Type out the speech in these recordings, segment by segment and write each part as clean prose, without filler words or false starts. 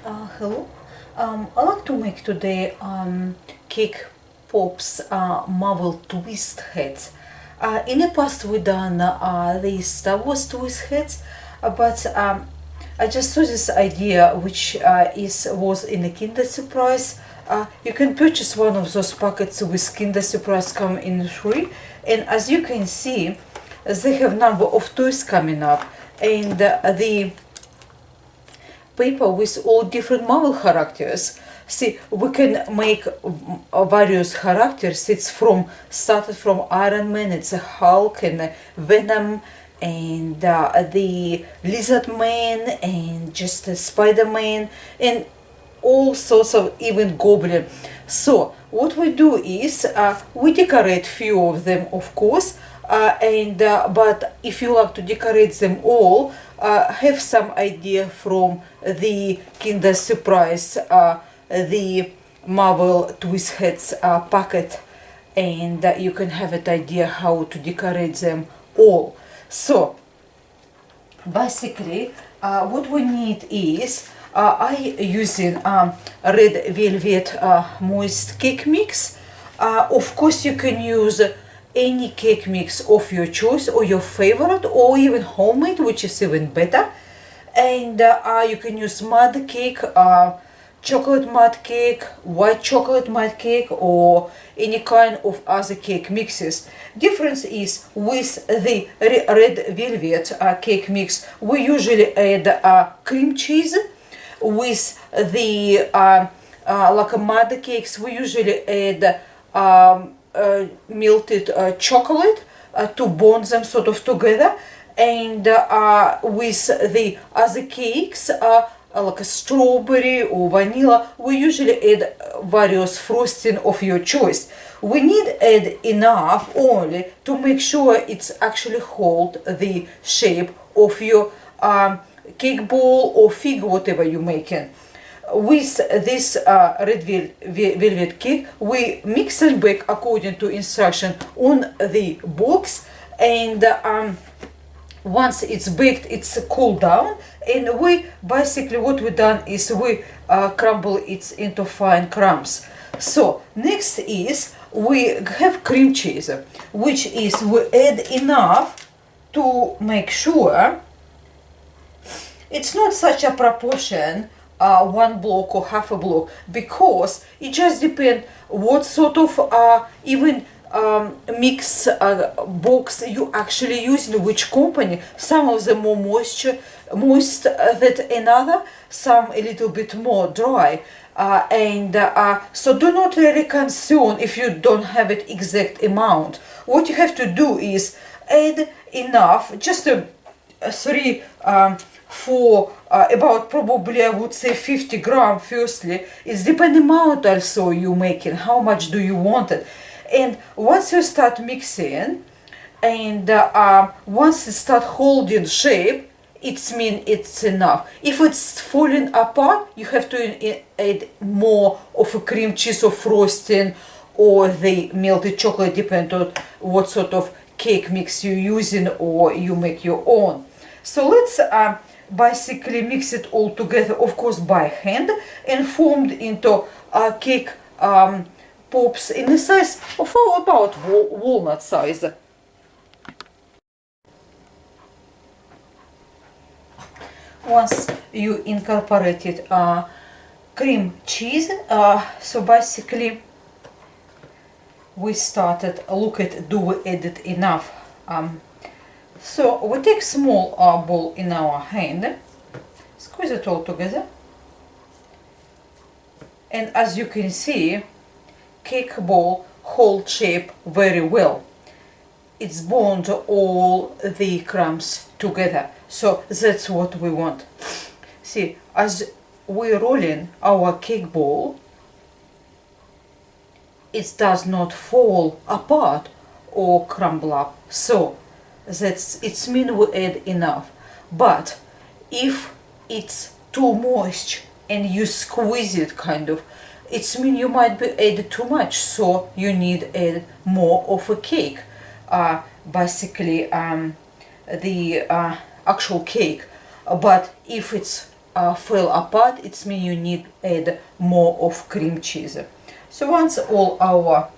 Hello. I like to make today cake pops marble twist heads. In the past we done these Star Wars twist heads, but I just saw this idea which was in a Kinder Surprise. You can purchase one of those packets with Kinder Surprise come in free, and as you can see, they have number of toys coming up, and the paper with all different Marvel characters. See, we can make various characters. It's started from Iron Man, it's a Hulk and Venom and the Lizard Man and just a Spider-Man and all sorts of even Goblin. So what we do is we decorate few of them, of course, but if you like to decorate them all, have some idea from the Kinder Surprise, the Marvel Twist Heads packet, and you can have an idea how to decorate them all. So basically what we need is I using red velvet moist cake mix. Of course you can use any cake mix of your choice or your favorite, or even homemade, which is even better. And you can use mud cake, chocolate mud cake, white chocolate mud cake, or any kind of other cake mixes. Difference is with the red velvet cake mix, we usually add cream cheese. With the like mud cakes, we usually add melted chocolate to bond them sort of together, and with the other cakes like a strawberry or vanilla, we usually add various frosting of your choice. We need add enough only to make sure it's actually hold the shape of your cake ball or fig, whatever you're making. With this red velvet cake, we mix and bake according to instruction on the box, and once it's baked, it's cooled down, and we basically what we done is we crumble it into fine crumbs. So next is we have cream cheese, which is we add enough to make sure it's not such a proportion, one block or half a block, because it just depends what sort of even mix box you actually use, in which company. Some of them more moist than another, some a little bit more dry, so do not really concern if you don't have it exact amount. What you have to do is add enough, just three, four, about probably I would say 50 grams. Firstly, it's depending amount also you making, how much do you want it. And once you start mixing, and once it start holding shape, it's mean it's enough. If it's falling apart, you have to add more of a cream cheese or frosting or the melted chocolate, depending on what sort of cake mix you're using or you make your own. So let's basically mix it all together, of course by hand, and formed into cake pops in the size of about walnut size. Once you incorporated cream cheese, so basically we started look at, do we added enough. So we take small ball in our hand, squeeze it all together, and as you can see, cake ball hold shape very well. It's bond all the crumbs together, so that's what we want. See, as we're rolling our cake ball, it does not fall apart or crumble up, so it's mean we add enough. But if it's too moist and you squeeze it kind of, it's mean you might be add too much, so you need add more of a cake, basically the actual cake. But if it's fell apart, it means you need to add more of cream cheese. So once all our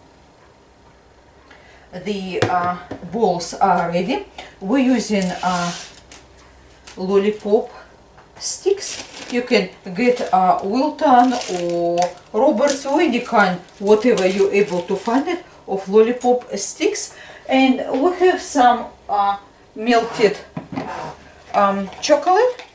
balls are ready, we're using Lollypop sticks. You can get Wilton or Roberts or any kind, whatever you're able to find it, of Lollypop sticks. And we have some melted chocolate.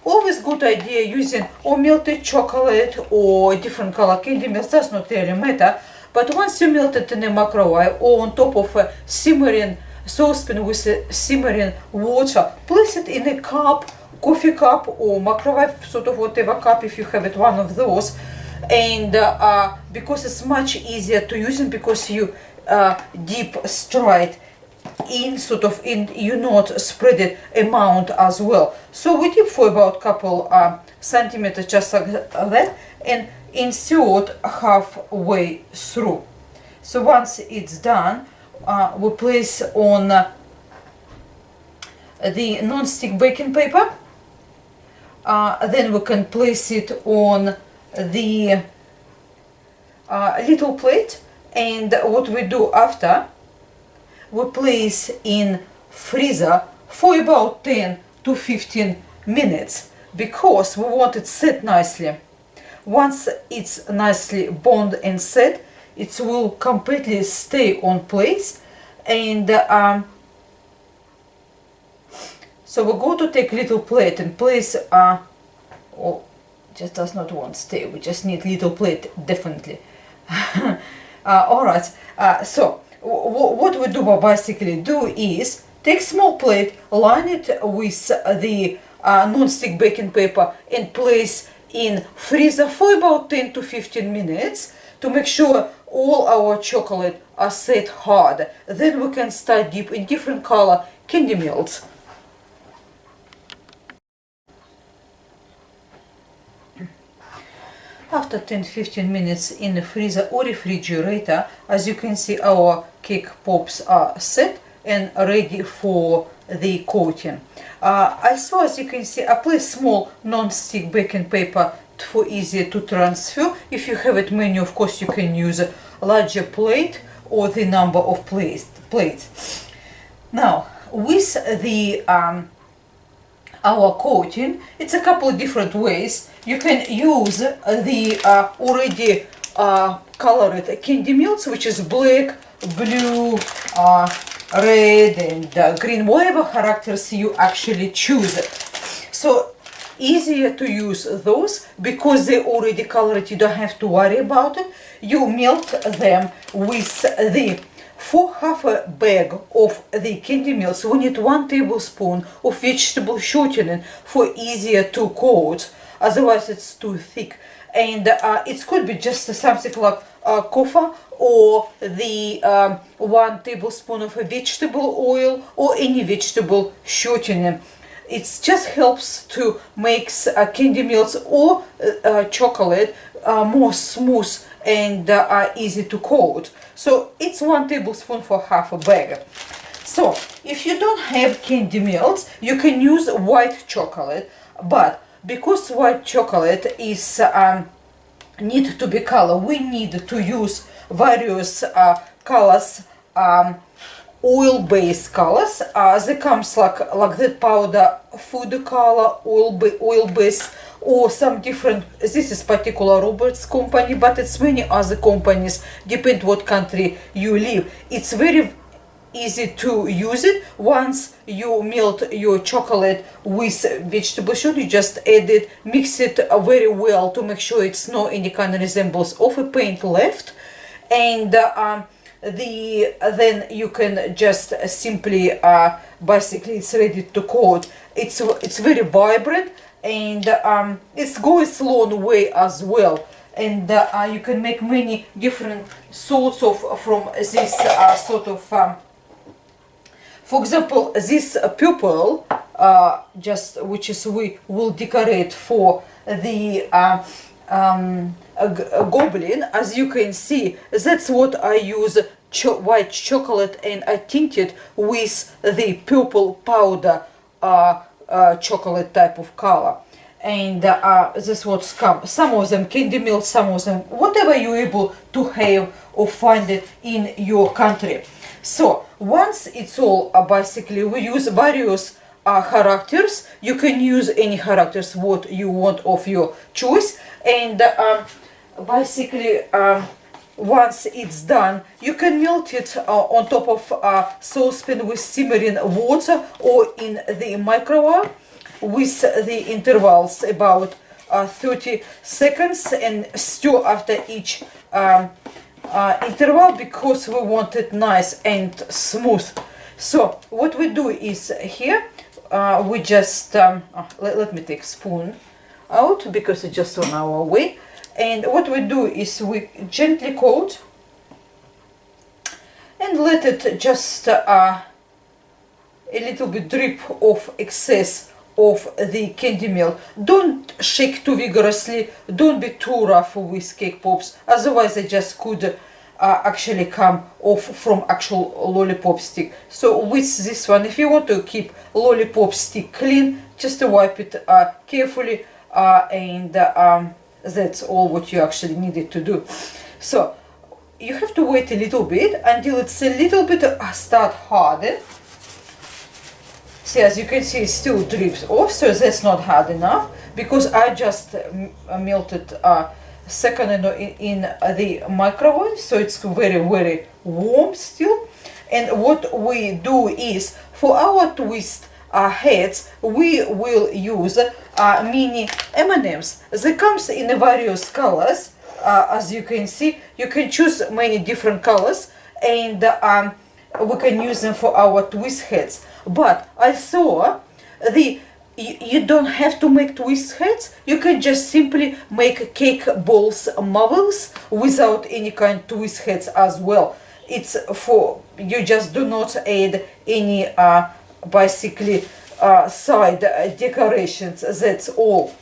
Always good idea using or melted chocolate or different color candy melt, does not really matter. But once you melt it in a microwave or on top of a simmering saucepan with a simmering water, place it in a cup, coffee cup or microwave, sort of whatever cup if you have it, one of those. And because it's much easier to use it, because you deep stride in sort of in, you not spread it amount as well. So we dip for about couple centimeters, just like that, and insert halfway through. So once it's done, we place on the non-stick baking paper. Then we can place it on the little plate, and what we do after, we place in freezer for about 10 to 15 minutes because we want it set nicely. Once it's nicely bond and set, it will completely stay on place. And so we're going to take little plate and place oh, just does not want to stay, we just need little plate definitely. Alright, so what we do basically do is take small plate, line it with the non-stick baking paper and place in freezer for about 10 to 15 minutes to make sure all our chocolate are set hard. Then we can start dip in different color candy melts. After 10-15 minutes in the freezer or refrigerator, as you can see, our cake pops are set and ready for the coating. Also, as you can see, I place small non-stick baking paper for easier to transfer. If you have it many, of course, you can use a larger plate or the number of plates. Now, with the our coating, it's a couple of different ways. You can use the already colored candy melts, which is black, blue, red and green, whatever characters you actually choose. So easier to use those because they already colored, you don't have to worry about it. You melt them with the, for half a bag of the candy melts, we need 1 tablespoon of vegetable shortening for easier to coat, otherwise it's too thick. And it could be just something like coffee or the 1 tablespoon of a vegetable oil or any vegetable shortening. It just helps to make candy melts or chocolate more smooth and easy to coat. So it's 1 tablespoon for half a bag. So if you don't have candy melts, you can use white chocolate, but because white chocolate is need to be color, we need to use various colors, oil-based colors. They comes like that powder, food color, oil-based, or some different. This is particular Roberts company, but it's many other companies, depend what country you live. It's very easy to use it. Once you melt your chocolate with vegetable sugar, you just add it, mix it very well to make sure it's no any kind of resemblance of a paint left, and then you can just simply basically it's ready to coat. It's very vibrant, and it goes a long way as well. And you can make many different sorts of from this sort of. For example, this purple, just which is we will decorate for the goblin. As you can see, that's what I use white chocolate, and I tinted with the purple powder chocolate type of color. and this what's come. Some of them candy milk, some of them whatever you're able to have or find it in your country. So once it's all basically, we use various characters. You can use any characters what you want of your choice, and basically once it's done, you can melt it on top of a saucepan with simmering water or in the microwave with the intervals about 30 seconds, and stir after each interval because we want it nice and smooth. So what we do is here we just let me take spoon out because it's just on our way, and what we do is we gently coat and let it just a little bit drip of excess of the candy milk. Don't shake too vigorously, don't be too rough with cake pops, otherwise they just could actually come off from actual lollipop stick. So with this one, if you want to keep lollipop stick clean, just wipe it carefully, and that's all what you actually needed to do. So you have to wait a little bit until it's a little bit start harden. See, as you can see, it still drips off, so that's not hard enough because I just melted a second in the microwave, so it's very, very warm still. And what we do is, for our twist heads, we will use mini M&Ms. They comes in various colors, as you can see. You can choose many different colors, and we can use them for our twist heads. But also, you don't have to make twist heads. You can just simply make cake balls marbles without any kind of twist heads as well. It's for, you just do not add any basically side decorations. That's all.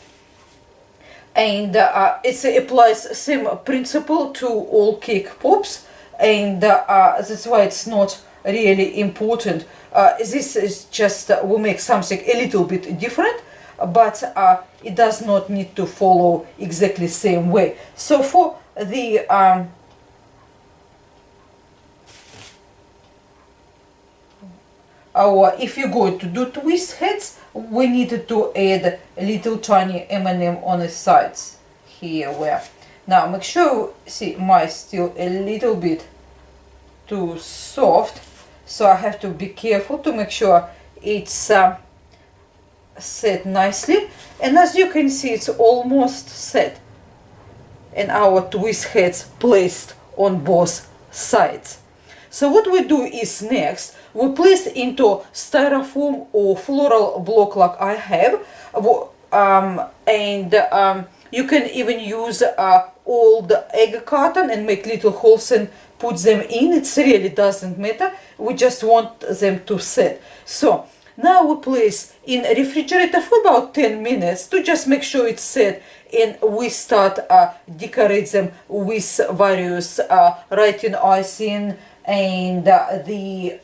And it applies same principle to all cake pops, and that's why it's not really important. This is just we make something a little bit different, but it does not need to follow exactly same way. So for the if you're going to do twist heads, we needed to add a little tiny M&M on the sides here. Where now make sure, see, mine still a little bit too soft, so I have to be careful to make sure it's set nicely. And as you can see, it's almost set, and our twist heads placed on both sides. So what we do is next we place into styrofoam or floral block like I have, and you can even use old egg carton and make little holes and put them in. It really doesn't matter, we just want them to set. So now we place in a refrigerator for about 10 minutes to just make sure it's set, and we start decorate them with various writing icing and the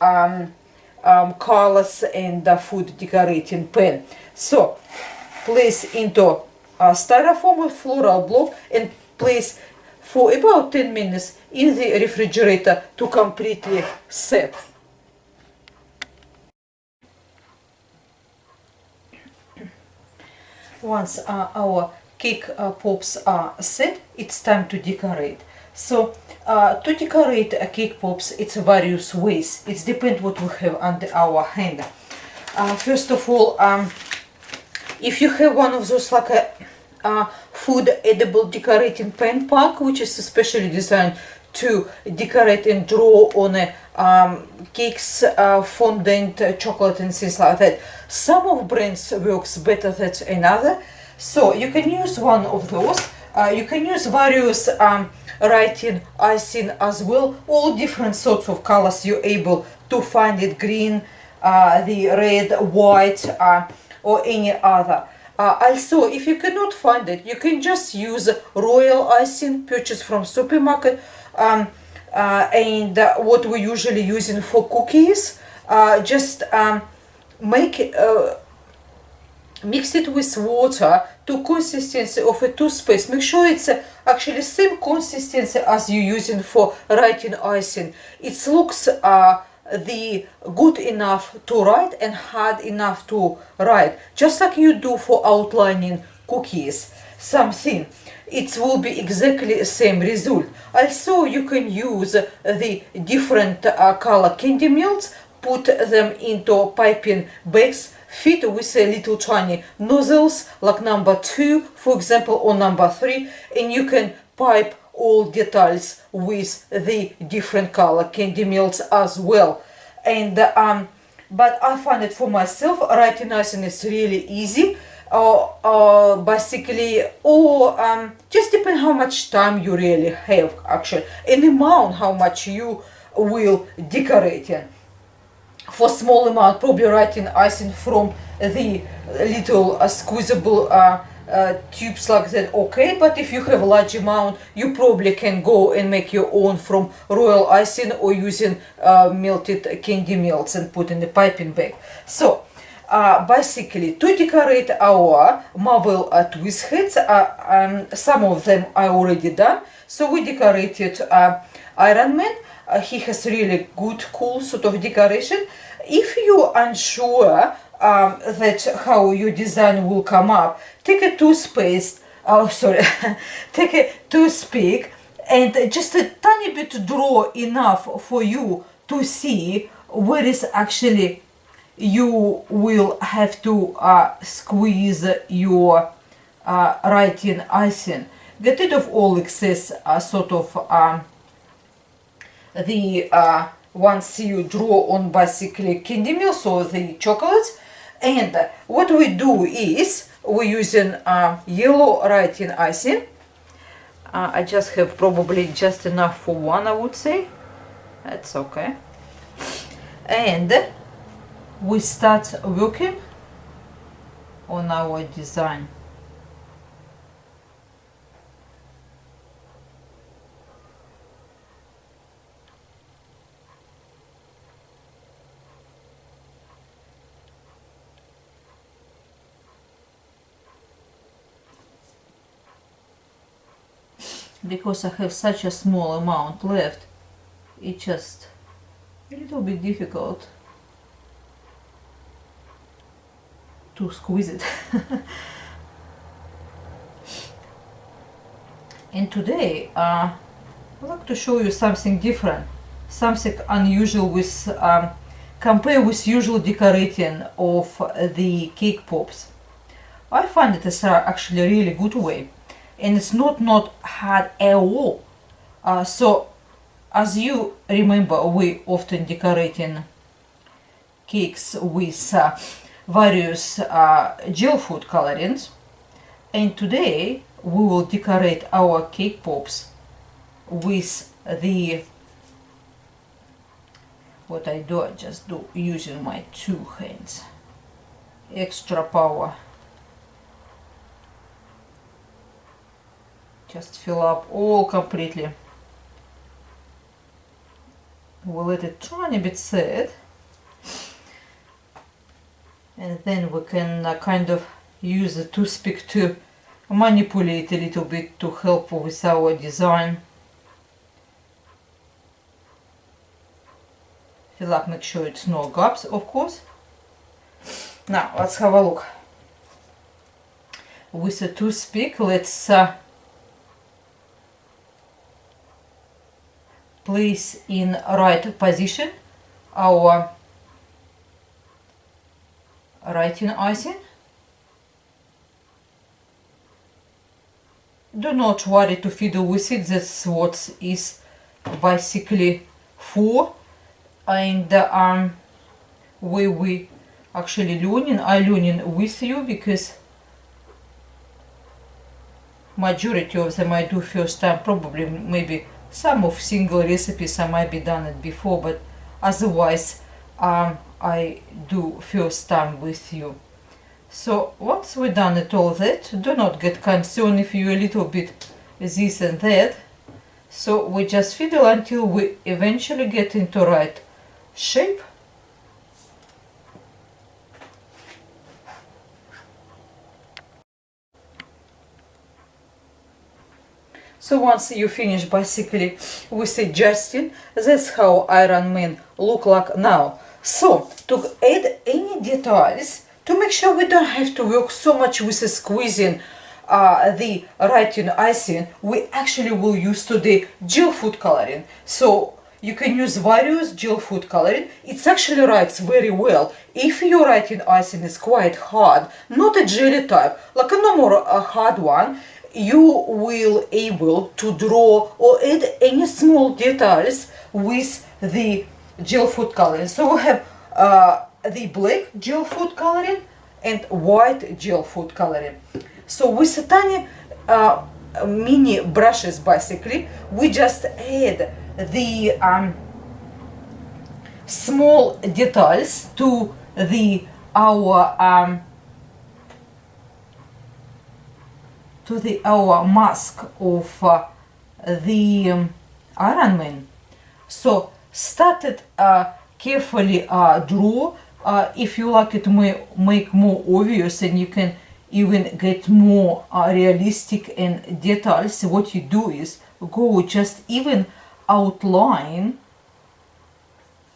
colors and the food decorating pen. So place into styrofoam with floral block and place for about 10 minutes in the refrigerator to completely set. Once our cake pops are set, it's time to decorate. So to decorate cake pops, it's various ways. It depends what we have under our hand. First of all, if you have one of those like a food edible decorating pen pack, which is especially designed to decorate and draw on cakes, fondant, chocolate and things like that. Some of brands works better than another, so you can use one of those. You can use various writing icing as well, all different sorts of colors you're able to find it, green, the red, white, or any other. Also, if you cannot find it, you can just use royal icing purchased from supermarket, and what we usually using for cookies. Just make mix it with water to consistency of a toothpaste. Make sure it's actually same consistency as you're using for writing icing. It looks the good enough to write and hard enough to write, just like you do for outlining cookies, something. It will be exactly the same result. Also, you can use the different color candy melts, put them into piping bags, fit with a little tiny nozzles like number 2, for example, or number 3, and you can pipe all details with the different color candy melts as well. And but I find it for myself, writing icing is really easy. Basically, or just depend how much time you really have, actually, and amount how much you will decorating. For small amount, probably writing icing from the little squeezable tubes like that, okay. But if you have a large amount, you probably can go and make your own from royal icing or using melted candy melts and put in the piping bag. So basically, to decorate our marble twist heads, some of them I already done. So we decorated Iron Man. He has really good, cool sort of decoration. If you're unsure that how your design will come up, take a toothpaste, take a toothpick and just a tiny bit draw enough for you to see where is actually you will have to squeeze your writing icing. Get rid of all excess sort of the once you draw on basically candy melts or the chocolates. And what we do is we're using yellow writing icing. I just have probably just enough for one, I would say. That's okay. And we start working on our design. Because I have such a small amount left, it's just a little bit difficult to squeeze it. And today I'd like to show you something different, something unusual with compare with usual decorating of the cake pops. I find it is actually a really good way, and it's not hard at all. So as you remember, we often decorating cakes with various gel food colorings, and today we will decorate our cake pops with the what I do, I just do using my 2 hands, extra power. Just fill up all completely. We'll let it tiny bit set, and then we can kind of use the toothpick to manipulate a little bit to help with our design. Fill up, make sure it's no gaps, of course. Now let's have a look. With the toothpick, let's place in right position our writing icing. Do not worry to fiddle with it, that's what is basically for. And we actually I'm learning with you, because majority of them I do first time, probably maybe some of single recipes I might be done it before, but otherwise I do first time with you. So once we done it all that, do not get concerned if you a little bit this and that. So we just fiddle until we eventually get into right shape. So once you finish basically with adjusting, that's how Iron Man look like now. So to add any details, to make sure we don't have to work so much with the squeezing the writing icing, we actually will use today gel food coloring. So you can use various gel food coloring. It actually writes very well. If your writing icing is quite hard, not a jelly type, like a normal hard one, you will able to draw or add any small details with the gel food coloring. So we have the black gel food coloring and white gel food coloring. So with the tiny mini brushes, basically, we just add the small details to the our mask of the Iron Man. So started carefully draw. If you like it make more obvious and you can even get more realistic and details, what you do is go just even outline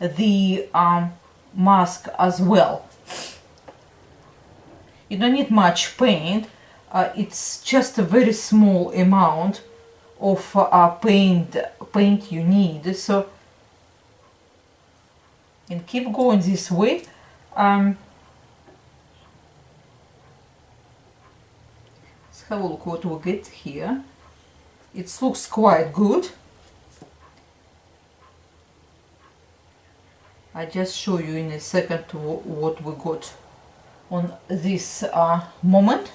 the mask as well. You don't need much paint. It's just a very small amount of paint you need. So, and keep going this way. Let's have a look what we get here. It looks quite good. I just show you in a second what we got on this moment.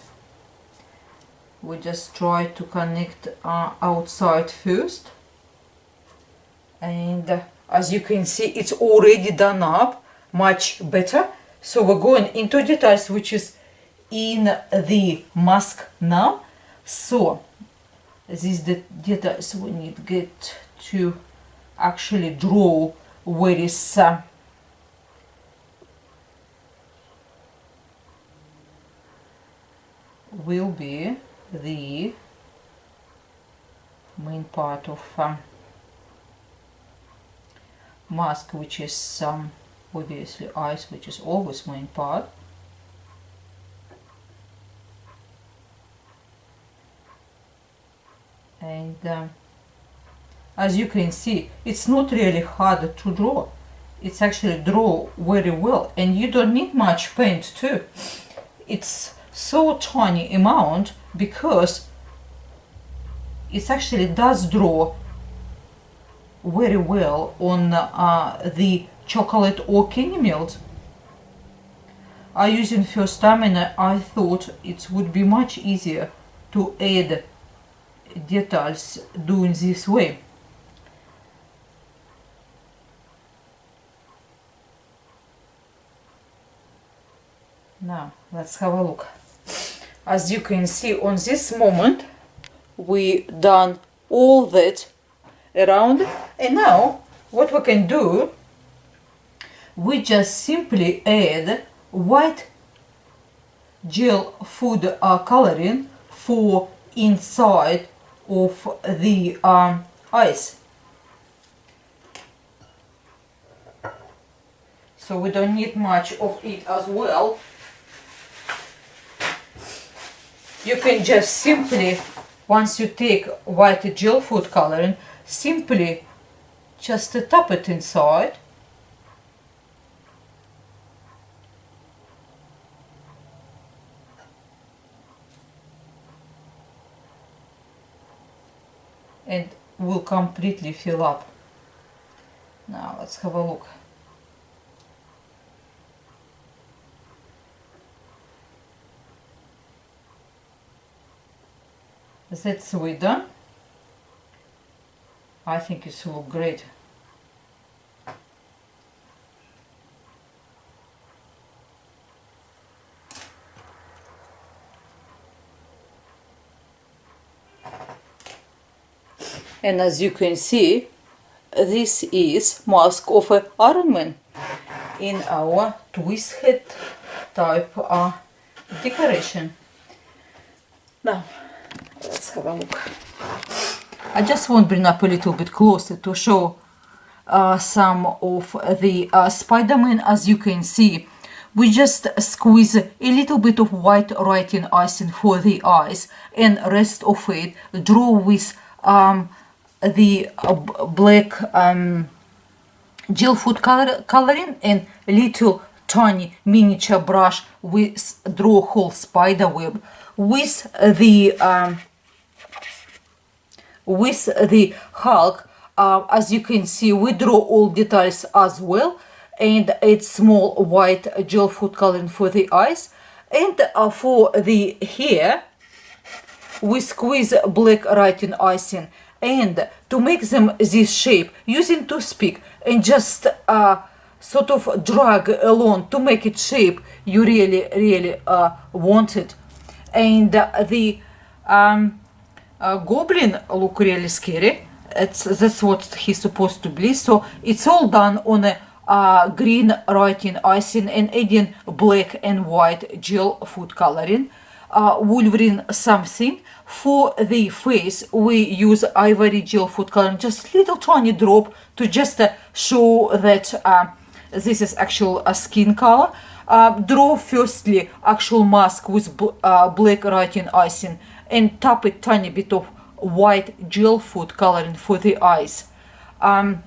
We just try to connect outside first, and as you can see, it's already done up much better. So we're going into details which is in the mask now. So these details we need to get to actually draw where is will be the main part of mask, which is obviously eyes, which is always main part. And as you can see, it's not really hard to draw. It's actually draw very well, and you don't need much paint too. It's so tiny amount because it actually does draw very well on the chocolate or candy melt. I used first time and I thought it would be much easier to add details doing this way. Now let's have a look. As you can see on this moment, we done all that around, and now what we can do, we just simply add white gel food coloring for inside of the ice. So we don't need much of it as well. You can just simply, once you take white gel food coloring, simply just tap it inside. And will completely fill up. Now let's have a look. That's we done. I think it will look great. And as you can see, this is mask of an Iron Man in our twisthead type decoration. Now let's have a look. I just want to bring up a little bit closer to show some of the Spider-Man. As you can see, we just squeeze a little bit of white writing icing for the eyes, and rest of it draw with the black gel food coloring, and little tiny miniature brush with draw whole spider web with the Hulk. As you can see, we draw all details as well, and it's small white gel food coloring for the eyes. And for the hair, we squeeze black writing icing, and to make them this shape, using toothpick and just sort of drag along to make it shape you really want it. And the goblin look really scary. That's what he's supposed to be. So it's all done on a green writing icing and adding black and white gel food coloring. Wolverine something. For the face, we use ivory gel food coloring, just little tiny drop to just show that this is actual skin color. Draw firstly actual mask with black writing icing, and tap it tiny bit of white gel food coloring for the eyes. And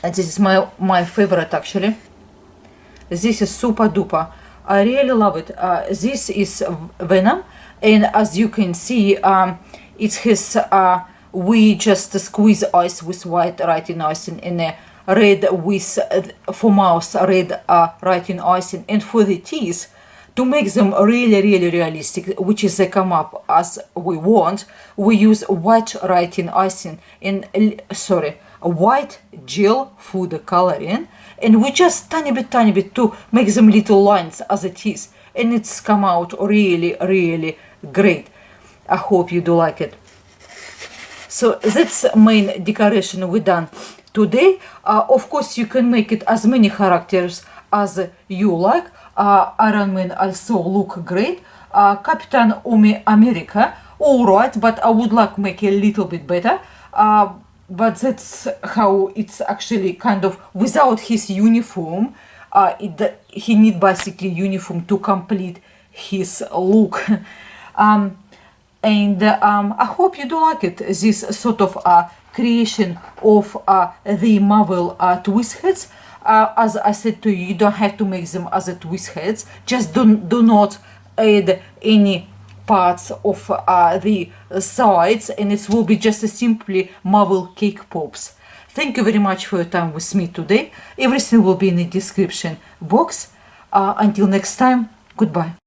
this is my favorite actually. This is super duper. I really love it. This is Venom, and as you can see, it has we just squeeze eyes with white writing icing, and red with for mouth red writing icing, and for the teeth, to make them really realistic, which is they come up as we want, we use white writing icing and white gel food coloring, and we just tiny bit to make them little lines as it is, and it's come out really great. I hope you do like it. So that's main decoration we done today. Of course, you can make it as many characters as you like. Iron Man also look great. Captain America, alright, but I would like make a little bit better. But that's how it's actually kind of without his uniform. He need basically uniform to complete his look. I hope you do like it. This sort of creation of the Marvel twistheads. As I said to you, you don't have to make them as a twistheads. Just do not add any parts of the sides, and it will be just a simply Marvel cake pops. Thank you very much for your time with me today. Everything will be in the description box. Until next time, goodbye.